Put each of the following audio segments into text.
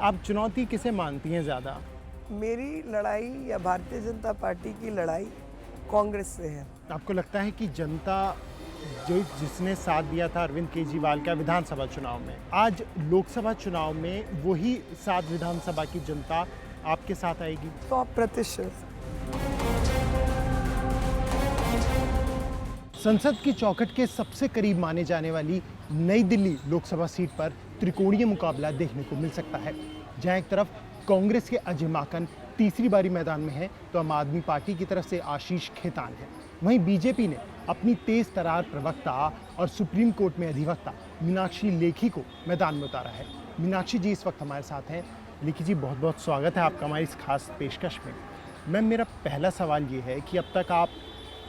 आप चुनौती किसे मानती हैं ज़्यादा? मेरी लड़ाई या भारतीय जनता पार्टी की लड़ाई कांग्रेस से है। आपको लगता है कि जनता जिसने साथ दिया था अरविंद केजरीवाल का विधानसभा चुनाव में, आज लोकसभा चुनाव में वही सात विधानसभा की जनता आपके साथ आएगी? 100%। संसद की चौखट के सबसे करीब माने जाने वाली नई दिल्ली लोकसभा सीट पर त्रिकोणीय मुकाबला देखने को मिल सकता है, जहां एक तरफ कांग्रेस के अजय माकन तीसरी बारी मैदान में है तो आम आदमी पार्टी की तरफ से आशीष खेतान है। वहीं बीजेपी ने अपनी तेज तरार प्रवक्ता और सुप्रीम कोर्ट में अधिवक्ता मीनाक्षी लेखी को मैदान में उतारा है। मीनाक्षी जी इस वक्त हमारे साथ हैं। लेखी जी, बहुत बहुत स्वागत है आपका हमारी इस खास पेशकश में। मैम, मेरा पहला सवाल ये है कि अब तक आप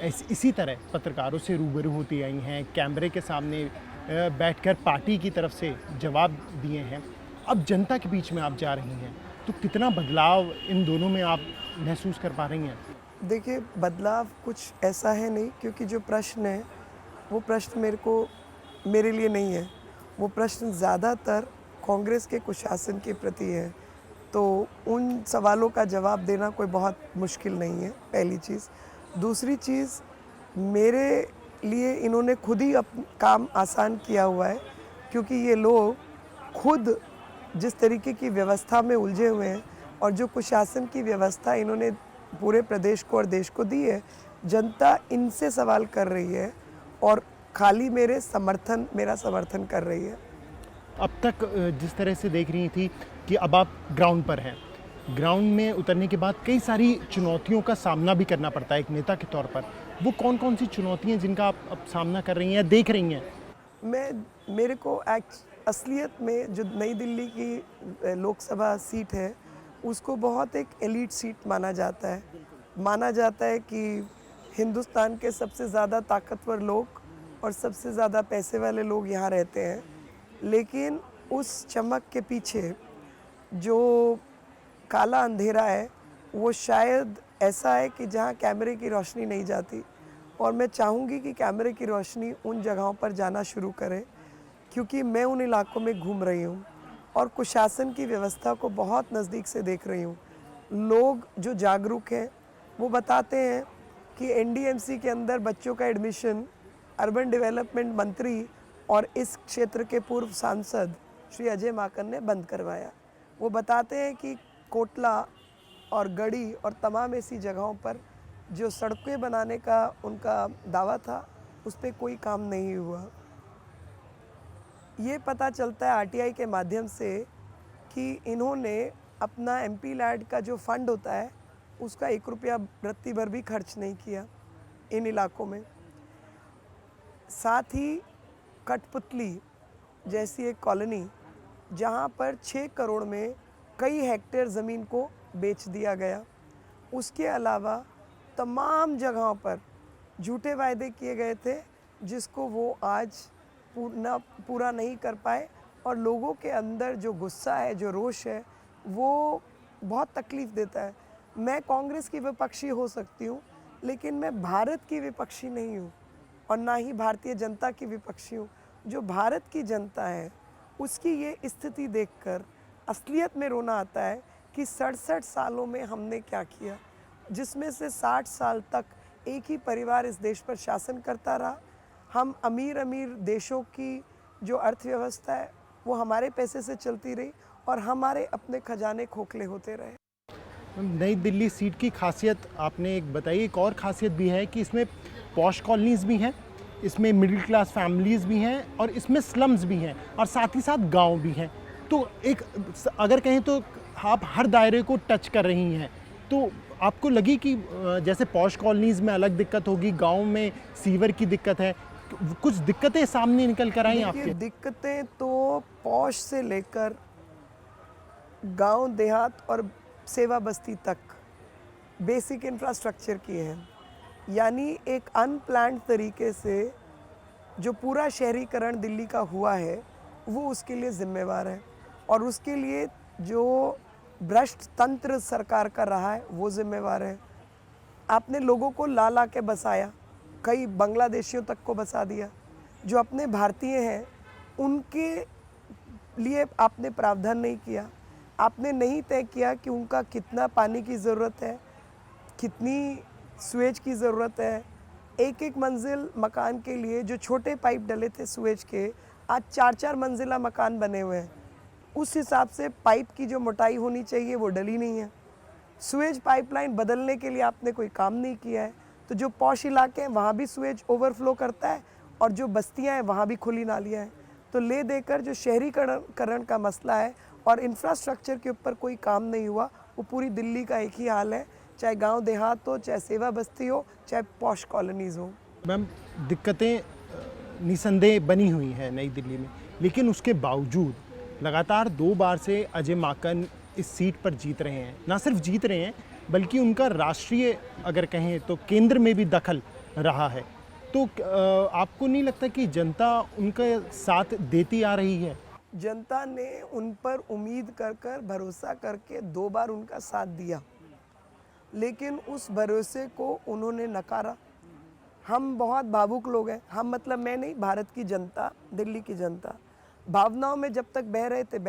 इसी तरह पत्रकारों से रूबरू होती आई हैं, कैमरे के सामने बैठकर पार्टी की तरफ से जवाब दिए हैं, अब जनता के बीच में आप जा रही हैं, तो कितना बदलाव इन दोनों में आप महसूस कर पा रही हैं? देखिए, बदलाव कुछ ऐसा है नहीं, क्योंकि जो प्रश्न है वो प्रश्न मेरे लिए नहीं है। वो प्रश्न ज़्यादातर कांग्रेस के कुशासन के प्रति है। तो उन सवालों का जवाब देना कोई बहुत मुश्किल नहीं है, पहली चीज़। दूसरी चीज़, मेरे लिए इन्होंने खुद ही काम आसान किया हुआ है, क्योंकि ये लोग खुद जिस तरीके की व्यवस्था में उलझे हुए हैं और जो कुशासन की व्यवस्था इन्होंने पूरे प्रदेश को और देश को दी है, जनता इनसे सवाल कर रही है और खाली मेरा समर्थन कर रही है। अब तक जिस तरह से देख रही थी कि अब आप ग्राउंड पर हैं, ग्राउंड में उतरने के बाद कई सारी चुनौतियों का सामना भी करना पड़ता है एक नेता के तौर पर। वो कौन कौन सी चुनौतियाँ जिनका आप अब सामना कर रही हैं या देख रही हैं? मेरे को असलियत में जो नई दिल्ली की लोकसभा सीट है, उसको बहुत एक एलीट सीट माना जाता है। माना जाता है कि हिंदुस्तान के सबसे ज़्यादा ताकतवर लोग और सबसे ज़्यादा पैसे वाले लोग यहाँ रहते हैं। लेकिन उस चमक के पीछे जो काला अंधेरा है, वो शायद ऐसा है कि जहाँ कैमरे की रोशनी नहीं जाती, और मैं चाहूँगी कि कैमरे की रोशनी उन जगहों पर जाना शुरू करे, क्योंकि मैं उन इलाकों में घूम रही हूँ और कुशासन की व्यवस्था को बहुत नज़दीक से देख रही हूँ। लोग जो जागरूक हैं वो बताते हैं कि एनडीएमसी के अंदर बच्चों का एडमिशन अर्बन डेवलपमेंट मंत्री और इस क्षेत्र के पूर्व सांसद श्री अजय माकन ने बंद करवाया। वो बताते हैं कि कोटला और गढ़ी और तमाम ऐसी जगहों पर जो सड़कें बनाने का उनका दावा था, उस पर कोई काम नहीं हुआ। ये पता चलता है आरटीआई के माध्यम से कि इन्होंने अपना एमपी लैड का जो फंड होता है, उसका 1 रुपया रत्ती भर भी खर्च नहीं किया इन इलाकों में। साथ ही कठपुतली जैसी एक कॉलोनी, जहाँ पर 6 करोड़ में कई हेक्टेयर ज़मीन को बेच दिया गया। उसके अलावा तमाम जगहों पर झूठे वायदे किए गए थे, जिसको वो आज पूरा नहीं कर पाए, और लोगों के अंदर जो गुस्सा है, जो रोष है, वो बहुत तकलीफ़ देता है। मैं कांग्रेस की विपक्षी हो सकती हूँ, लेकिन मैं भारत की विपक्षी नहीं हूँ और ना ही भारतीय जनता की विपक्षी हूँ। जो भारत की जनता है, उसकी ये स्थिति देखकर असलियत में रोना आता है कि 67 सालों में हमने क्या किया, जिसमें से 60 साल तक एक ही परिवार इस देश पर शासन करता रहा। हम अमीर देशों की जो अर्थव्यवस्था है, वो हमारे पैसे से चलती रही और हमारे अपने खजाने खोखले होते रहे। नई दिल्ली सीट की खासियत आपने एक बताई, एक और खासियत भी है कि इसमें पॉश कॉलोनीज़ भी हैं, इसमें मिडिल क्लास फैमिलीज़ भी हैं और इसमें स्लम्स भी हैं और साथ ही साथ गांव भी हैं। तो एक अगर कहें तो आप हर दायरे को टच कर रही हैं। तो आपको लगी कि जैसे पॉश कॉलोनीज़ में अलग दिक्कत होगी, गांव में सीवर की दिक्कत है, कुछ दिक्कतें सामने निकल कर आई आपके? दिक्कतें तो पॉश से लेकर गांव देहात और सेवा बस्ती तक बेसिक इंफ्रास्ट्रक्चर की है। यानी एक अनप्लान्ड तरीके से जो पूरा शहरीकरण दिल्ली का हुआ है, वो उसके लिए ज़िम्मेवार है, और उसके लिए जो भ्रष्ट तंत्र सरकार का रहा है, वो ज़िम्मेवार है। आपने लोगों को ला ला के बसाया, कई बांग्लादेशियों तक को बसा दिया। जो अपने भारतीय हैं, उनके लिए आपने प्रावधान नहीं किया। आपने नहीं तय किया कि उनका कितना पानी की ज़रूरत है, कितनी सुएज की ज़रूरत है। एक एक मंजिल मकान के लिए जो छोटे पाइप डले थे सुएज के, आज 4-4 मंजिला मकान बने हुए हैं। उस हिसाब से पाइप की जो मोटाई होनी चाहिए वो डली नहीं है। सुएज पाइपलाइन बदलने के लिए आपने कोई काम नहीं किया है। तो जो पॉश इलाके हैं वहाँ भी सुएज ओवरफ्लो करता है और जो बस्तियाँ हैं वहाँ भी खुली नालियाँ हैं। तो ले देकर जो शहरीकरण का मसला है और इंफ्रास्ट्रक्चर के ऊपर कोई काम नहीं हुआ, वो पूरी दिल्ली का एक ही हाल है, चाहे गांव देहात हो, चाहे सेवा बस्ती हो, चाहे पॉश कॉलोनीज़ हो। मैम, दिक्कतें निसंदेह बनी हुई हैं नई दिल्ली में, लेकिन उसके बावजूद लगातार 2 बार से अजय माकन इस सीट पर जीत रहे हैं। ना सिर्फ जीत रहे हैं बल्कि उनका राष्ट्रीय अगर कहें तो केंद्र में भी दखल रहा है। तो आपको नहीं लगता कि जनता उनका साथ देती आ रही है? जनता ने उन पर उम्मीद कर भरोसा करके 2 बार उनका साथ दिया, लेकिन उस भरोसे को उन्होंने नकारा। हम बहुत भावुक लोग हैं, हम मतलब मैं नहीं, भारत की जनता, दिल्ली की जनता भावनाओं में जब तक बह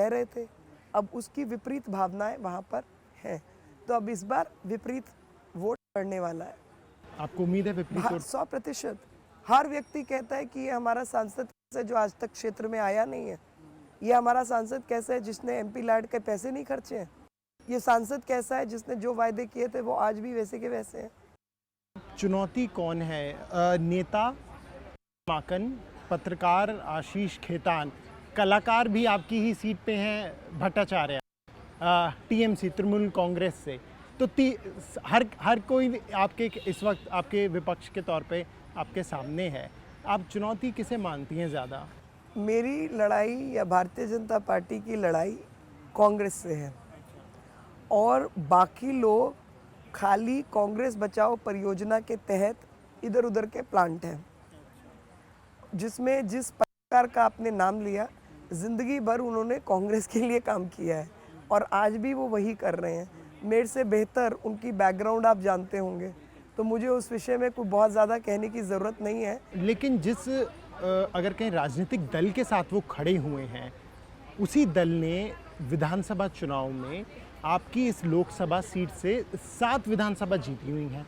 रहे थे। अब उसकी विपरीत भावनाएं वहाँ पर हैं, तो अब इस बार विपरीत वोट पड़ने वाला है। आपको उम्मीद है विपरीत वोट? 100%। हर व्यक्ति कहता है कि ये हमारा सांसद कैसा है जो आज तक क्षेत्र में आया नहीं है, ये हमारा सांसद कैसा है जिसने MP लैड के पैसे नहीं खर्चे हैं, ये सांसद कैसा है जिसने जो वायदे किए थे वो आज भी वैसे के वैसे हैं। चुनौती कौन है? नेता माकन, पत्रकार आशीष खेतान, कलाकार भी आपकी ही सीट पे हैं भट्टाचार्य, TMC तृणमूल कांग्रेस से। तो हर कोई आपके इस वक्त आपके विपक्ष के तौर पे आपके सामने है। आप चुनौती किसे मानती हैं ज़्यादा? मेरी लड़ाई या भारतीय जनता पार्टी की लड़ाई कांग्रेस से है, और बाकी लोग खाली कांग्रेस बचाओ परियोजना के तहत इधर उधर के प्लांट हैं, जिसमें जिस पत्रकार का आपने नाम लिया, ज़िंदगी भर उन्होंने कांग्रेस के लिए काम किया है और आज भी वो वही कर रहे हैं। मेरे से बेहतर उनकी बैकग्राउंड आप जानते होंगे, तो मुझे उस विषय में कोई बहुत ज़्यादा कहने की ज़रूरत नहीं है। लेकिन जिस अगर कहीं राजनीतिक दल के साथ वो खड़े हुए हैं, उसी दल ने विधानसभा चुनाव में आपकी इस लोकसभा सीट से 7 विधानसभा जीती हुई हैं।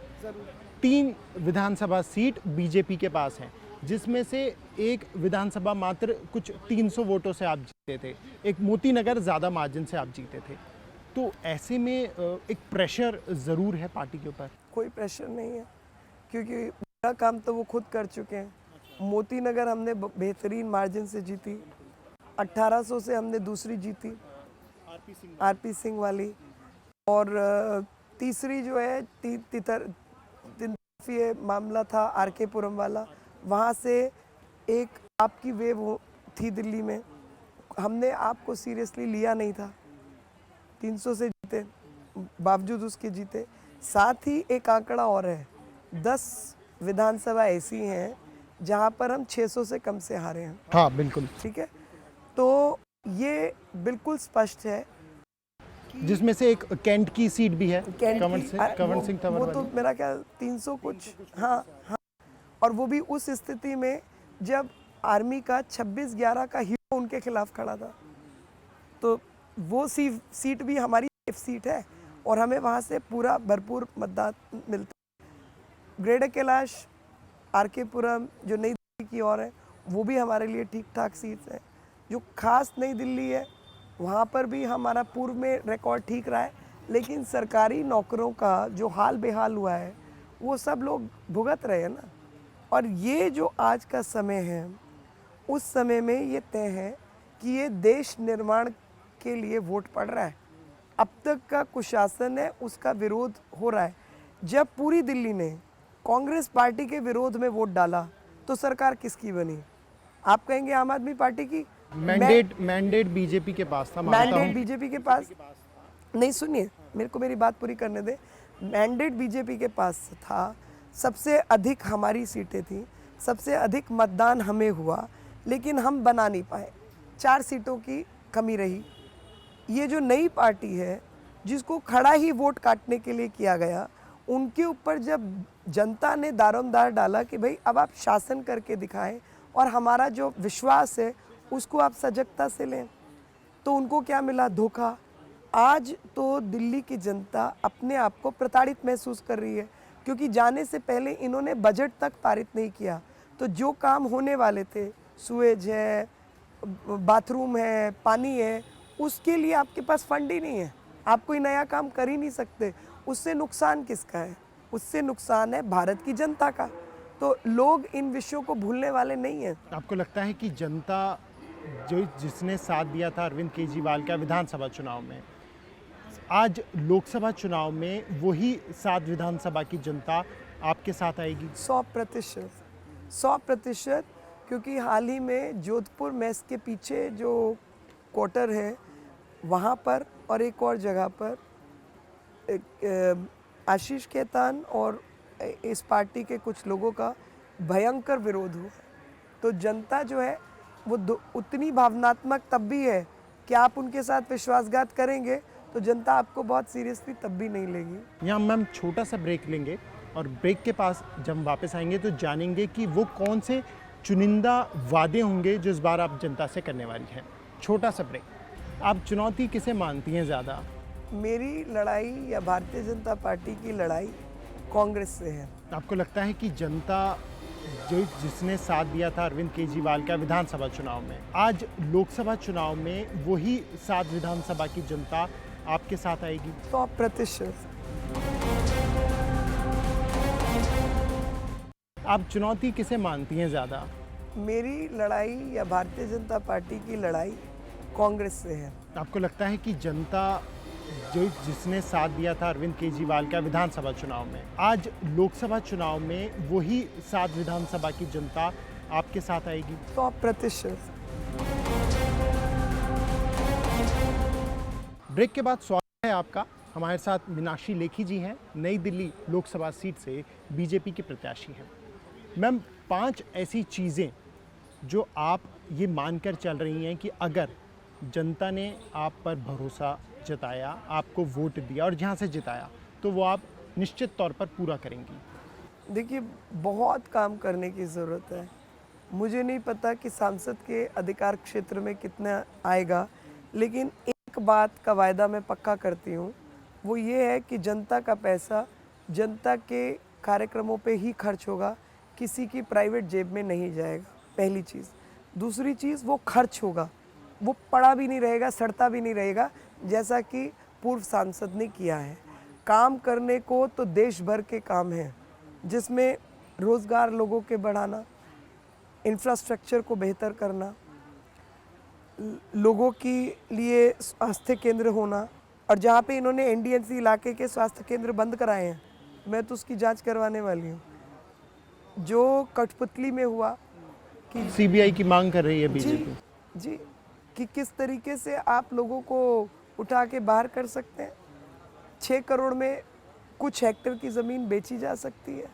3 विधानसभा सीट बीजेपी के पास हैं, जिसमें से एक विधानसभा मात्र कुछ 300 वोटों से आप जीते थे, एक मोती नगर ज़्यादा मार्जिन से आप जीते थे। तो ऐसे में एक प्रेशर ज़रूर है पार्टी के ऊपर? कोई प्रेशर नहीं है, क्योंकि मेरा काम तो वो खुद कर चुके हैं। मोती नगर हमने बेहतरीन मार्जिन से जीती, 1800 से हमने दूसरी जीती, RP सिंह वाली, और तीसरी जो है ये मामला था RK पुरम वाला, वहाँ से एक आपकी वेव थी दिल्ली में, हमने आपको सीरियसली लिया नहीं था, 300 से जीते, बावजूद उसके जीते। साथ ही एक आंकड़ा और है, 10 विधानसभा ऐसी हैं जहाँ पर हम 600 से कम से हारे हैं। हाँ बिल्कुल, ठीक है, तो ये बिल्कुल स्पष्ट है, जिसमें से एक कैंट की सीट भी है, कैंट कंवर की, सिंह तंवर वो तो वाली। मेरा क्या 300 कुछ, हाँ, और वो भी उस स्थिति में जब आर्मी का 26/11 का हीरो उनके खिलाफ खड़ा था। तो वो सीट भी हमारी सेफ सीट है और हमें वहाँ से पूरा भरपूर मतदान मिलता है। ग्रेटर कैलाश, RK पुरम जो नई दिल्ली की ओर है, वो भी हमारे लिए ठीक ठाक सीट्स हैं। जो खास नई दिल्ली है, वहाँ पर भी हमारा पूर्व में रिकॉर्ड ठीक रहा है, लेकिन सरकारी नौकरों का जो हाल बेहाल हुआ है वो सब लोग भुगत रहे हैं ना। और ये जो आज का समय है, उस समय में ये तय है कि ये देश निर्माण के लिए वोट पड़ रहा है। अब तक का कुशासन है, उसका विरोध हो रहा है। जब पूरी दिल्ली ने कांग्रेस पार्टी के विरोध में वोट डाला तो सरकार किसकी बनी? आप कहेंगे आम आदमी पार्टी की। मैंडेट बीजेपी के पास था, मानता मैंडेट हूं। बीजेपी के पास नहीं, सुनिए मेरे को मेरी बात पूरी करने दे। मैंडेट बीजेपी के पास था, सबसे अधिक हमारी सीटें थी, सबसे अधिक मतदान हमें हुआ, लेकिन हम बना नहीं पाए, 4 सीटों की कमी रही। ये जो नई पार्टी है जिसको खड़ा ही वोट काटने के लिए किया गया, उनके ऊपर जब जनता ने दारोमदार डाला कि भाई अब आप शासन करके दिखाएं और हमारा जो विश्वास है उसको आप सजगता से लें, तो उनको क्या मिला? धोखा। आज तो दिल्ली की जनता अपने आप को प्रताड़ित महसूस कर रही है, क्योंकि जाने से पहले इन्होंने बजट तक पारित नहीं किया। तो जो काम होने वाले थे, सुएज है, बाथरूम है, पानी है, उसके लिए आपके पास फंड ही नहीं है। आप कोई नया काम कर ही नहीं सकते। उससे नुकसान किसका है? उससे नुकसान है भारत की जनता का। तो लोग इन विषयों को भूलने वाले नहीं हैं। आपको लगता है कि जनता जिसने साथ दिया था अरविंद केजरीवाल का विधानसभा चुनाव में, आज लोकसभा चुनाव में वही सात विधानसभा की जनता आपके साथ आएगी? 100%, 100%, क्योंकि हाल ही में जोधपुर मेस के पीछे जो क्वार्टर है वहाँ पर और एक और जगह पर आशीष खेतान और इस पार्टी के कुछ लोगों का भयंकर विरोध हुआ। तो जनता जो है वो उतनी भावनात्मक तब भी है कि आप उनके साथ विश्वासघात करेंगे तो जनता आपको बहुत सीरियसली तब भी नहीं लेगी। यहाँ मैम छोटा सा ब्रेक लेंगे और ब्रेक के पास जब हम वापस आएंगे तो जानेंगे कि वो कौन से चुनिंदा वादे होंगे जो इस बार आप जनता से करने वाली हैं। छोटा सा ब्रेक। आप चुनौती किसे मानती हैं ज़्यादा? मेरी लड़ाई या भारतीय जनता पार्टी की लड़ाई कांग्रेस से है। आपको लगता है कि जनता जिसने साथ दिया था अरविंद केजरीवाल का विधानसभा चुनाव में, आज लोकसभा चुनाव में वही सात विधानसभा की जनता आपके साथ आएगी? 100%। आप चुनौती किसे मानती हैं ज़्यादा? मेरी लड़ाई या भारतीय जनता पार्टी की लड़ाई कांग्रेस से है। आपको लगता है कि जनता जिसने साथ दिया था अरविंद केजरीवाल का विधानसभा चुनाव में, आज लोकसभा चुनाव में वही सात विधानसभा की जनता आपके साथ आएगी? 100%। ब्रेक के बाद स्वागत है आपका। हमारे साथ मीनाक्षी लेखी जी हैं, नई दिल्ली लोकसभा सीट से बीजेपी के प्रत्याशी हैं। मैम, 5 ऐसी चीज़ें जो आप ये मानकर चल रही हैं कि अगर जनता ने आप पर भरोसा जताया, आपको वोट दिया और जहाँ से जिताया, तो वो आप निश्चित तौर पर पूरा करेंगी? देखिए, बहुत काम करने की ज़रूरत है। मुझे नहीं पता कि सांसद के अधिकार क्षेत्र में कितना आएगा, लेकिन एक बात का वायदा मैं पक्का करती हूँ, वो ये है कि जनता का पैसा जनता के कार्यक्रमों पे ही खर्च होगा, किसी की प्राइवेट जेब में नहीं जाएगा, पहली चीज़। दूसरी चीज़, वो खर्च होगा, वो पड़ा भी नहीं रहेगा, सड़ता भी नहीं रहेगा, जैसा कि पूर्व सांसद ने किया है। काम करने को तो देश भर के काम हैं, जिसमें रोज़गार लोगों के बढ़ाना, इंफ्रास्ट्रक्चर को बेहतर करना, लोगों के लिए स्वास्थ्य केंद्र होना। और जहाँ पे इन्होंने एनडीएमसी इलाके के स्वास्थ्य केंद्र बंद कराए हैं, मैं तो उसकी जांच करवाने वाली हूँ। जो कठपुतली में हुआ कि सीबीआई की मांग कर रही है बीजेपी। जी, कि किस तरीके से आप लोगों को उठा के बाहर कर सकते हैं। 6 करोड़ में कुछ हेक्टेयर की ज़मीन बेची जा सकती है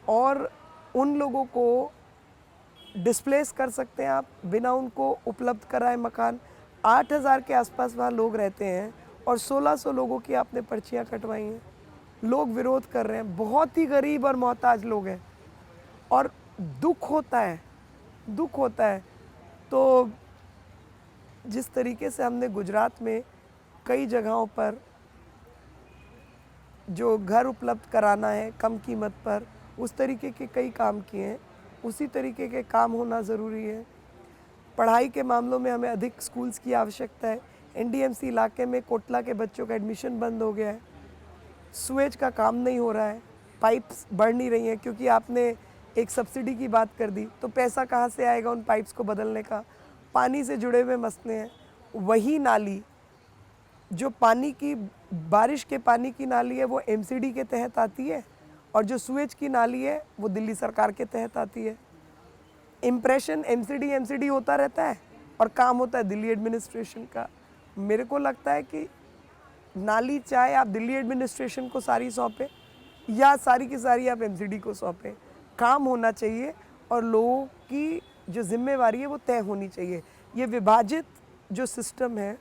और उन लोगों को डिस्प्लेस कर सकते हैं आप बिना उनको उपलब्ध कराए मकान। 8000 के आसपास वहाँ लोग रहते हैं और 1600 लोगों की आपने पर्चियाँ कटवाई हैं। लोग विरोध कर रहे हैं, बहुत ही गरीब और मोहताज लोग हैं और दुख होता है, दुख होता है। तो जिस तरीके से हमने गुजरात में कई जगहों पर जो घर उपलब्ध कराना है कम कीमत पर, उस तरीके के कई काम किए हैं, उसी तरीके के काम होना ज़रूरी है। पढ़ाई के मामलों में हमें अधिक स्कूल्स की आवश्यकता है। एनडीएमसी इलाके में कोटला के बच्चों का एडमिशन बंद हो गया है, सुएज का काम नहीं हो रहा है, पाइप्स बढ़ नहीं रही हैं, क्योंकि आपने एक सब्सिडी की बात कर दी, तो पैसा कहाँ से आएगा उन पाइप्स को बदलने का। पानी से जुड़े हुए मसले हैं। वही नाली जो पानी की बारिश के पानी की नाली है वो एमसीडी के तहत आती है और जो सुएज की नाली है वो दिल्ली सरकार के तहत आती है। इम्प्रेशन एमसीडी होता रहता है और काम होता है दिल्ली एडमिनिस्ट्रेशन का। मेरे को लगता है कि नाली चाहे आप दिल्ली एडमिनिस्ट्रेशन को सारी सौंपें या सारी की सारी आप एमसीडी को सौंपें, काम होना चाहिए और लोगों की जो जिम्मेवारी है वो तय होनी चाहिए। ये विभाजित जो सिस्टम है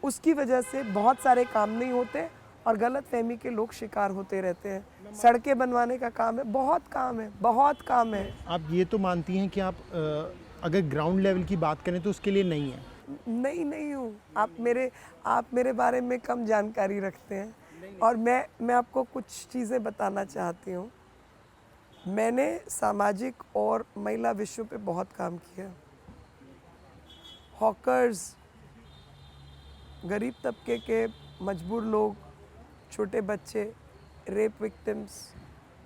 उसकी वजह से बहुत सारे काम नहीं होते और गलत फहमी के लोग शिकार होते रहते हैं। सड़कें बनवाने का काम है, बहुत काम है, बहुत काम है। आप ये तो मानती हैं कि आप अगर ग्राउंड लेवल की बात करें तो उसके लिए नहीं है, नहीं हूँ। आप मेरे बारे में कम जानकारी रखते हैं और मैं आपको कुछ चीज़ें बताना चाहती हूँ। मैंने सामाजिक और महिला विषयों पे बहुत काम किया। हॉकर्स, गरीब तबके के मजबूर लोग, छोटे बच्चे, रेप विक्टिम्स,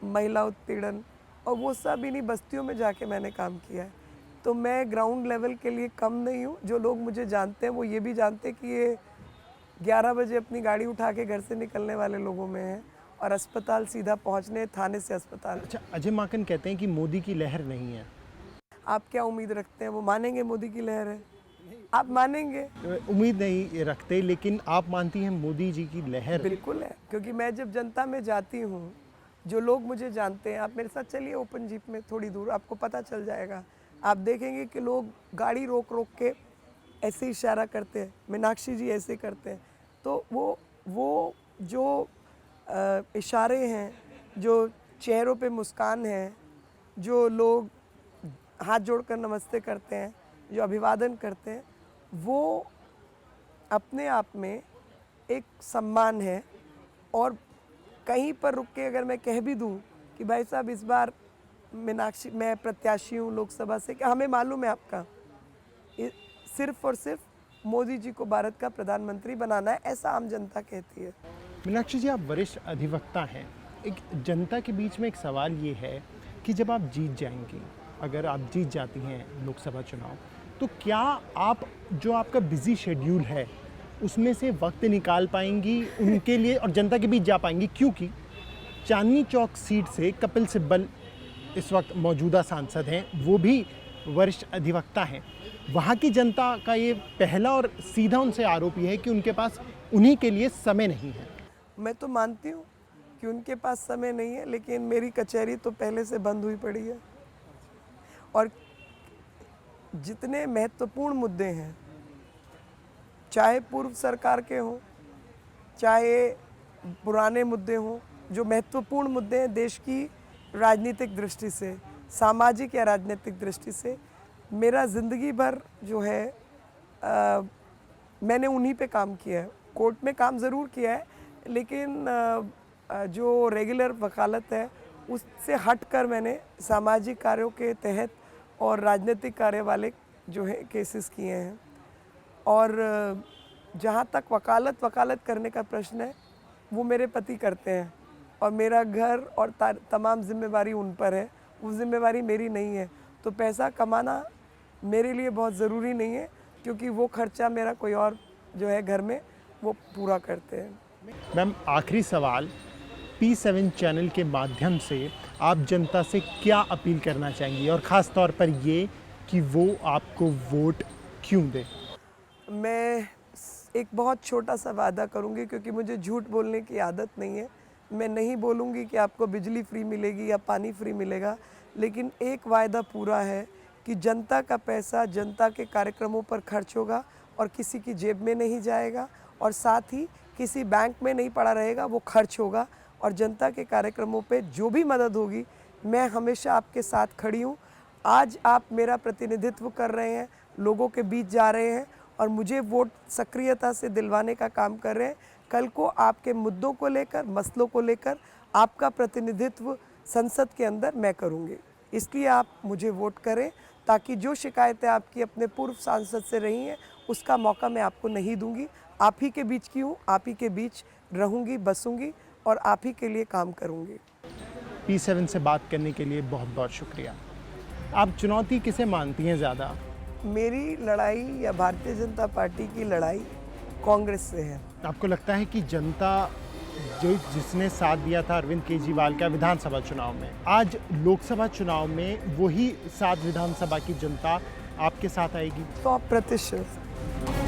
महिला उत्पीड़न, और वो सब इन्हीं बस्तियों में जाके मैंने काम किया है। तो मैं ग्राउंड लेवल के लिए कम नहीं हूँ। जो लोग मुझे जानते हैं वो ये भी जानते हैं कि ये 11 बजे अपनी गाड़ी उठा के घर से निकलने वाले लोगों में है और अस्पताल सीधा पहुँचने, थाने से अस्पताल। अच्छा, अजय माकन कहते हैं कि मोदी की लहर नहीं है। आप क्या उम्मीद रखते हैं वो मानेंगे मोदी की लहर है? आप मानेंगे? उम्मीद नहीं रखते, लेकिन आप मानती हैं मोदी जी की लहर? बिल्कुल है, क्योंकि मैं जब जनता में जाती हूँ, जो लोग मुझे जानते हैं, आप मेरे साथ चलिए ओपन जीप में थोड़ी दूर, आपको पता चल जाएगा। आप देखेंगे कि लोग गाड़ी रोक रोक के ऐसे इशारा करते हैं, मीनाक्षी जी ऐसे करते हैं। तो वो जो इशारे हैं, जो चेहरों पे मुस्कान है, जो लोग हाथ जोड़कर नमस्ते करते हैं, जो अभिवादन करते हैं, वो अपने आप में एक सम्मान है। और कहीं पर रुक के अगर मैं कह भी दूं कि भाई साहब इस बार मीनाक्षी, मैं प्रत्याशी हूँ लोकसभा से, क्या हमें मालूम है आपका, सिर्फ और सिर्फ मोदी जी को भारत का प्रधानमंत्री बनाना है, ऐसा आम जनता कहती है। मीनाक्षी जी, आप वरिष्ठ अधिवक्ता हैं। एक जनता के बीच में एक सवाल ये है कि जब आप जीत जाएंगी, अगर आप जीत जाती हैं लोकसभा चुनाव, तो क्या आप जो आपका बिजी शेड्यूल है उसमें से वक्त निकाल पाएंगी उनके लिए और जनता के बीच जा पाएंगी? क्योंकि चांदनी चौक सीट से कपिल सिब्बल इस वक्त मौजूदा सांसद हैं, वो भी वरिष्ठ अधिवक्ता हैं। वहाँ की जनता का ये पहला और सीधा उनसे आरोप ये है कि उनके पास उन्हीं के लिए समय नहीं है। मैं तो मानती हूँ कि उनके पास समय नहीं है, लेकिन मेरी कचहरी तो पहले से बंद हुई पड़ी है। और जितने महत्वपूर्ण मुद्दे हैं, चाहे पूर्व सरकार के हों, चाहे पुराने मुद्दे हों, जो महत्वपूर्ण मुद्दे हैं देश की राजनीतिक दृष्टि से, सामाजिक या राजनीतिक दृष्टि से, मेरा ज़िंदगी भर जो है मैंने उन्हीं पे काम किया है। कोर्ट में काम ज़रूर किया है, लेकिन जो रेगुलर वकालत है उससे हटकर मैंने सामाजिक कार्यों के तहत और राजनीतिक कार्य वाले जो है केसेस किए हैं। और जहाँ तक वकालत करने का प्रश्न है, वो मेरे पति करते हैं और मेरा घर और तमाम जिम्मेवारी उन पर है, वो जिम्मेवारी मेरी नहीं है। तो पैसा कमाना मेरे लिए बहुत ज़रूरी नहीं है, क्योंकि वो खर्चा मेरा कोई और जो है घर में वो पूरा करते हैं। मैम, आखिरी सवाल, P7 चैनल के माध्यम से आप जनता से क्या अपील करना चाहेंगी, और ख़ास तौर पर ये कि वो आपको वोट क्यों दे? मैं एक बहुत छोटा सा वादा करूंगी, क्योंकि मुझे झूठ बोलने की आदत नहीं है। मैं नहीं बोलूंगी कि आपको बिजली फ्री मिलेगी या पानी फ्री मिलेगा, लेकिन एक वायदा पूरा है कि जनता का पैसा जनता के कार्यक्रमों पर खर्च होगा और किसी की जेब में नहीं जाएगा, और साथ ही किसी बैंक में नहीं पड़ा रहेगा, वो खर्च होगा। और जनता के कार्यक्रमों पे जो भी मदद होगी, मैं हमेशा आपके साथ खड़ी हूँ। आज आप मेरा प्रतिनिधित्व कर रहे हैं, लोगों के बीच जा रहे हैं और मुझे वोट सक्रियता से दिलवाने का काम कर रहे हैं। कल को आपके मुद्दों को लेकर, मसलों को लेकर आपका प्रतिनिधित्व संसद के अंदर मैं करूँगी। इसलिए आप मुझे वोट करें, ताकि जो शिकायतें आपकी अपने पूर्व सांसद से रही हैं उसका मौका मैं आपको नहीं दूंगी। आप ही के बीच की हूँ, आप ही के बीच रहूँगी, बसूँगी और आप ही के लिए काम करूँगी। P7 से बात करने के लिए बहुत बहुत शुक्रिया। आप चुनौती किसे मानती हैं ज़्यादा? मेरी लड़ाई या भारतीय जनता पार्टी की लड़ाई कांग्रेस से है। आपको लगता है कि जनता जिसने साथ दिया था अरविंद केजरीवाल का विधानसभा चुनाव में, आज लोकसभा चुनाव में वही साथ विधानसभा की जनता आपके साथ आएगी? 100%।